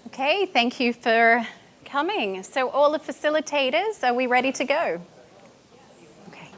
Okay, thank you for coming. So all the facilitators, are we ready to go? Okay.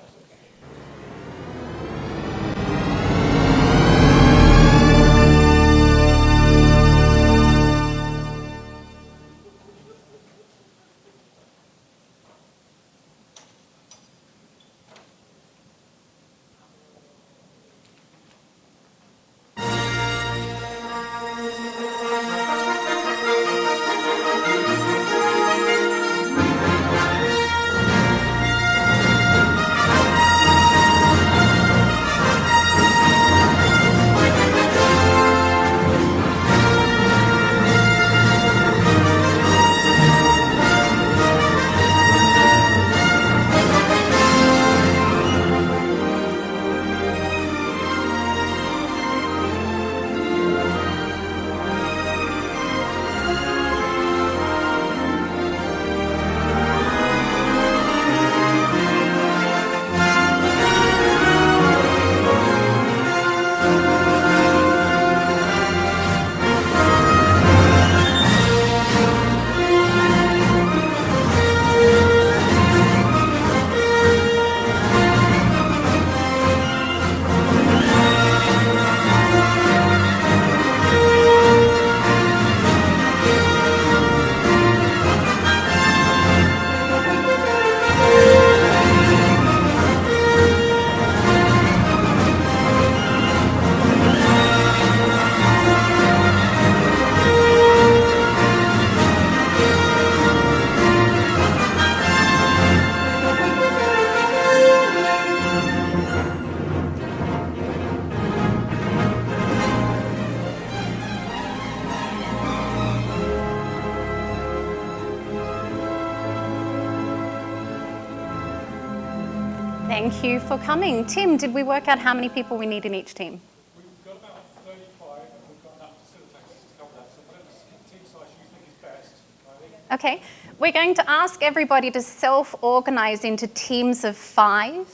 Thank you for coming. Tim, did we work out how many people we need in each team? We've got about 35 and we've got enough facilitators to cover that. So whatever team size you think is best, Kylie. Okay, we're going to ask everybody to self-organize into teams of 5.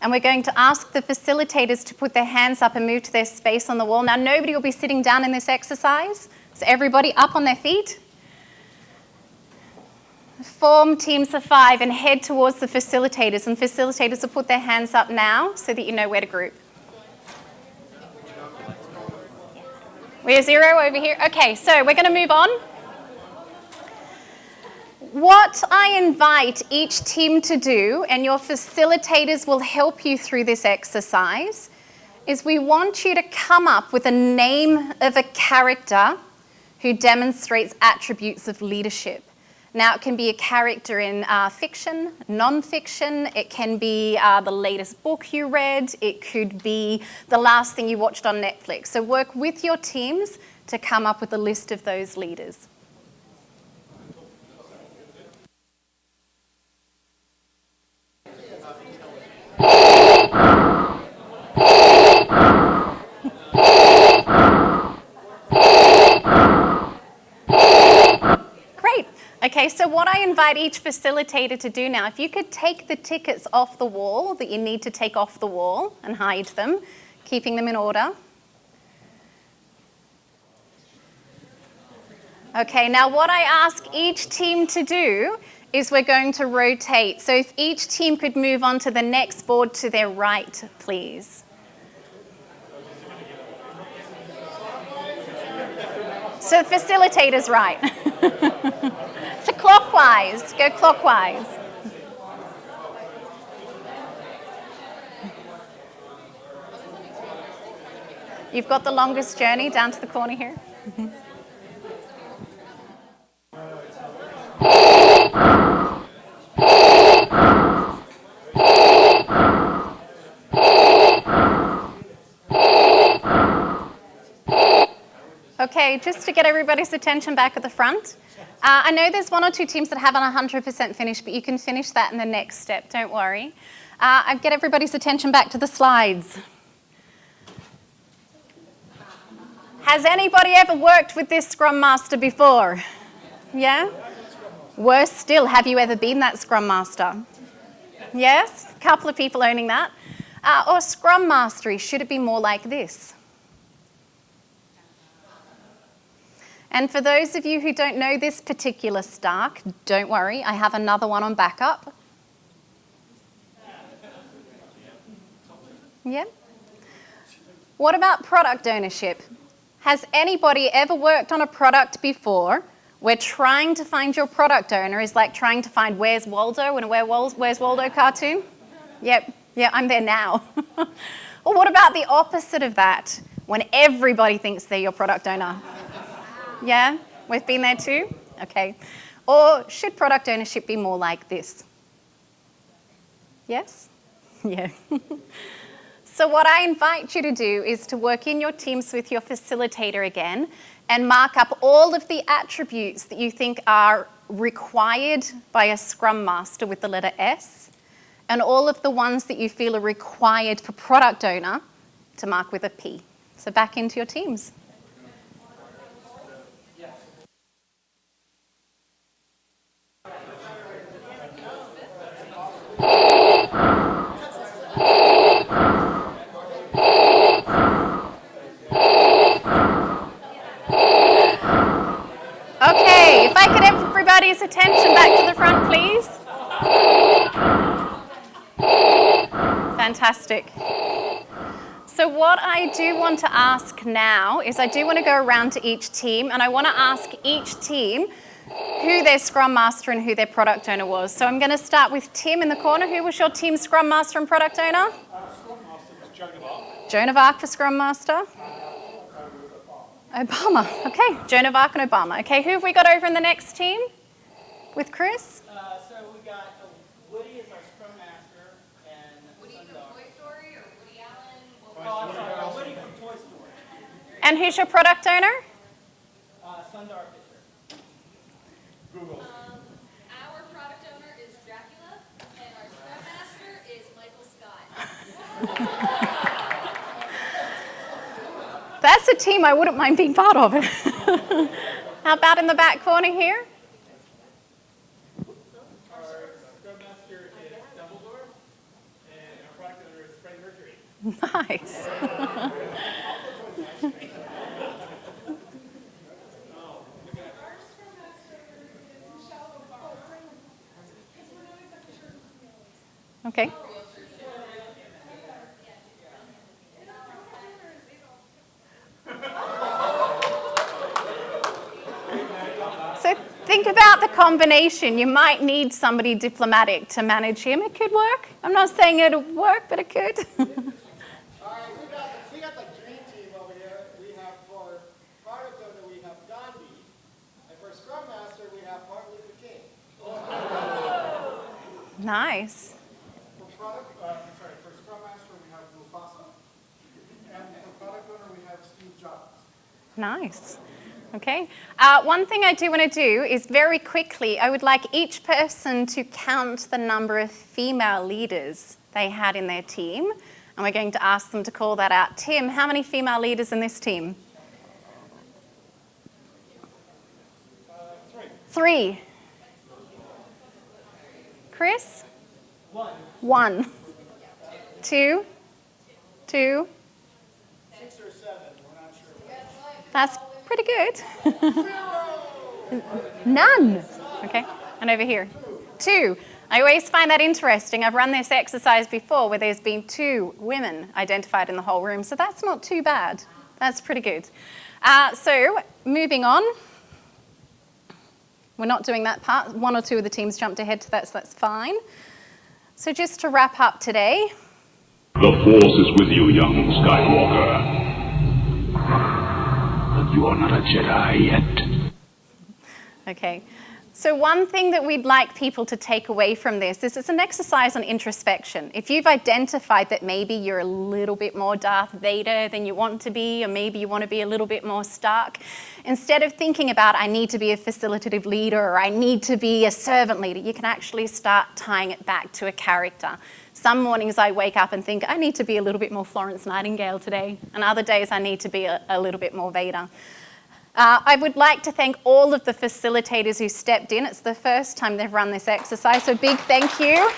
And we're going to ask the facilitators to put their hands up and move to their space on the wall. Now, nobody will be sitting down in this exercise. So everybody up on their feet. Form teams of 5 and head towards the facilitators. And facilitators will put their hands up now so that you know where to group. We're 0 over here. Okay, so we're going to move on. What I invite each team to do, and your facilitators will help you through this exercise, is we want you to come up with a name of a character who demonstrates attributes of leadership. Now, it can be a character in fiction, non-fiction. It can be the latest book you read. It could be the last thing you watched on Netflix. So work with your teams to come up with a list of those leaders. Great. Okay, so what I invite each facilitator to do now, if you could take the tickets off the wall that you need to take off the wall and hide them, keeping them in order. Okay, now what I ask each team to do is we're going to rotate. So if each team could move on to the next board to their right, please. So the facilitator's right. So clockwise, go clockwise. You've got the longest journey down to the corner here. Okay, just to get everybody's attention back at the front. I know there's 1 or 2 teams that haven't 100% finished, but you can finish that in the next step, don't worry. I get everybody's attention back to the slides. Has anybody ever worked with this Scrum Master before? Yeah? Worse still, have you ever been that Scrum Master? Yes? A couple of people owning that. Or Scrum Mastery, should it be more like this? And for those of you who don't know this particular stack, don't worry, I have another one on backup. Yeah. What about product ownership? Has anybody ever worked on a product before where trying to find your product owner is like trying to find Where's Waldo in a Where's Waldo cartoon? Yep, yeah, I'm there now. Or what about the opposite of that, when everybody thinks they're your product owner? Yeah, we've been there too? Okay. Or should product ownership be more like this? Yes? Yeah. So what I invite you to do is to work in your teams with your facilitator again and mark up all of the attributes that you think are required by a Scrum Master with the letter S, and all of the ones that you feel are required for product owner to mark with a P. So back into your teams. Okay, if I could have everybody's attention back to the front, please. Fantastic. So what I do want to ask now is I do want to go around to each team, and I want to ask each team who their Scrum Master and who their product owner was. So I'm going to start with Tim in the corner. Who was your team's Scrum Master and product owner? Scrum Master was Joan of Arc. Joan of Arc for Scrum Master. Obama. Okay, Joan of Arc and Obama. Okay, who have we got over in the next team with Chris? So we got Woody as our Scrum Master, and Woody from Toy Story or Woody Allen? I'm sorry, Woody from Toy Story. And who's your product owner? Sundar Pichai. Google. Our product owner is Dracula, and our Scrum Master is Michael Scott. That's a team I wouldn't mind being part of. How about in the back corner here? Our Scrum Master is Dumbledore, and our product owner is Freddie Mercury. Nice. Okay. So think about the combination. You might need somebody diplomatic to manage him. It could work. I'm not saying it'll work, but it could. All right, we got the dream team over here. We have for product owner, we have Gandhi. And for Scrum Master, we have Martin Luther King. Nice. For Scrum Master, we have Mufasa. And for product owner, we have Steve Jobs. Nice. Okay. One thing I do want to do is very quickly, I would like each person to count the number of female leaders they had in their team. And we're going to ask them to call that out. Tim, how many female leaders in this team? 3. Chris? 1. 2. 2. 6 or 7, we're not sure. That's pretty good. None. Okay, and over here. 2. I always find that interesting. I've run this exercise before where there's been 2 women identified in the whole room, so that's not too bad. That's pretty good. So moving on. We're not doing that part. 1 or 2 of the teams jumped ahead to that, so that's fine. So just to wrap up today. The Force is with you, young Skywalker. But you are not a Jedi yet. Okay. So one thing that we'd like people to take away from this is it's an exercise on introspection. If you've identified that maybe you're a little bit more Darth Vader than you want to be, or maybe you want to be a little bit more Stark, instead of thinking about I need to be a facilitative leader or I need to be a servant leader, you can actually start tying it back to a character. Some mornings I wake up and think I need to be a little bit more Florence Nightingale today, and other days I need to be a little bit more Vader. I would like to thank all of the facilitators who stepped in. It's the first time they've run this exercise, so big thank you.